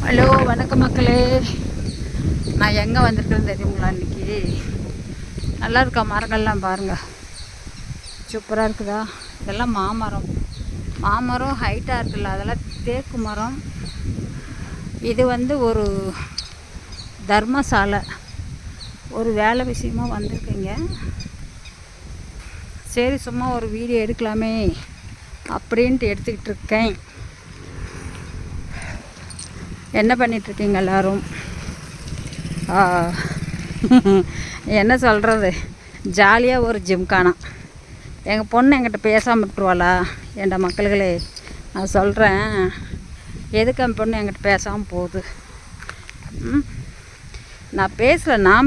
Hello வணக்கம் மக்களே. நான் எங்கே வந்திருக்கேன்னு தெரியுங்களா? இன்றைக்கி நல்லா இருக்கா மரங்கள்லாம் பாருங்கள், சூப்பராக இருக்குதா? இதெல்லாம் மாமரம் ஹைட்டாக இருக்குல்ல, அதெல்லாம் தேக்கு மரம். இது ஒரு தர்மசாலை, ஒரு வேலை விஷயமாக வந்திருக்கீங்க. சரி சும்மா ஒரு வீடியோ எடுக்கலாமே அப்படின்ட்டு எடுத்துக்கிட்டு இருக்கேன். என்ன பண்ணிகிட்ருக்கீங்க எல்லோரும்? என்ன சொல்கிறது, ஜாலியாக ஒரு ஜிம்கானா. எங்கள் பொண்ணு என்கிட்ட பேசாமல் விட்டுருவாளா? என்ட மக்கள்களே நான் சொல்கிறேன், எதுக்கு என் பொண்ணு என்கிட்ட பேசாமல் போகுது? நான்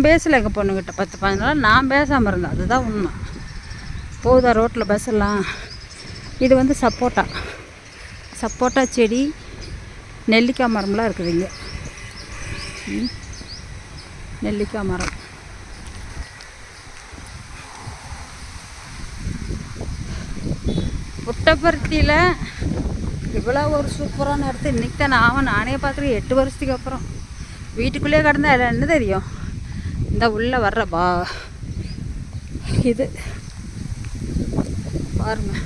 பேசலை எங்கள் பொண்ணுக்கிட்ட 10-15 நாள் நான் பேசாமல் இருந்தேன். அதுதான் உண்மை. போகுதா ரோட்டில் பஸ் எல்லாம்? இது சப்போட்டா செடி, நெல்லிக்காய் மரம்லாம் இருக்குது இங்கே. நெல்லிக்காய் மரம். புட்டபர்த்தியில் இவ்வளோ ஒரு சூப்பரான இடத்து இன்றைக்கி தான் நானே பார்க்குறேன். 8 வருஷத்துக்கு அப்புறம் வீட்டுக்குள்ளேயே கிடந்தா என்ன தெரியும்? இந்த உள்ளே வர்ற இது பாருங்கள்,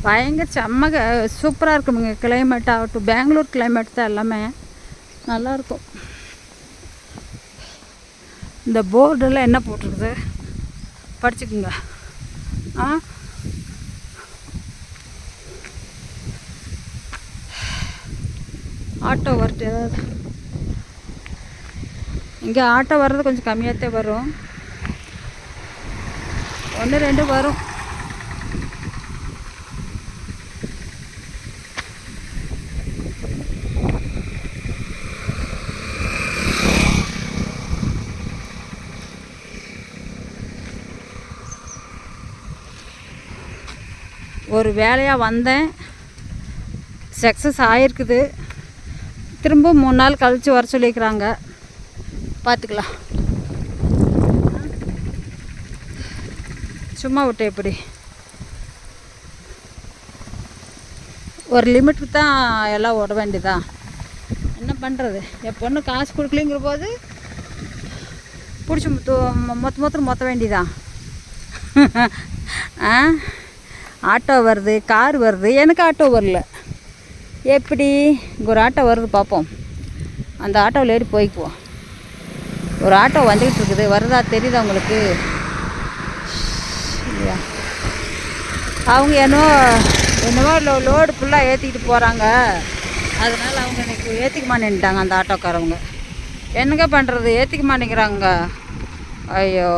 பயங்கர செம்ம சூப்பராக இருக்குமுங்க. கிளைமேட் ஆகட்டும், பெங்களூர் கிளைமேட் தான் எல்லாமே நல்லாயிருக்கும். இந்த போர்டெல்லாம் என்ன போட்டிருக்குது படிச்சுக்குங்க. ஆட்டோ வரட்டு ஏதாவது? இங்கே ஆட்டோ வர்றது கொஞ்சம் கம்மியாகத்தான் வரும், 1-2 வரும். ஒரு வேலையாக வந்தேன், சக்ஸஸ் ஆகிருக்குது. திரும்ப 3 நாள் கழித்து வர சொல்லிக்கிறாங்க, பார்த்துக்கலாம். சும்மா விட்டு எப்படி? ஒரு லிமிட்டுக்கு தான் எல்லாம் ஓட வேண்டியதா? என்ன பண்ணுறது? என் பொண்ணு காசு கொடுக்கலிங்கிற போது பிடிச்சி மொத்த வேண்டியதான். ஆட்டோ வருது, கார் வருது, எனக்கு ஆட்டோ வரல. எப்படி? ஒரு ஆட்டோ வருது பார்ப்போம், அந்த ஆட்டோவில் ஏறி போய்க்குவோம். ஒரு ஆட்டோ வந்துக்கிட்டு இருக்குது, வருதா தெரியுதா உங்களுக்கு? இல்லையா? அவங்க என்னவோ லோடு ஃபுல்லாக ஏற்றிக்கிட்டு போகிறாங்க, அதனால் அவங்க எனக்கு ஏற்றிக்க மாட்டேன்ட்டாங்க. அந்த ஆட்டோக்காரவங்க என்னங்க பண்ணுறது, ஏற்றிக்க மாட்டேங்கிறாங்க. ஐயோ,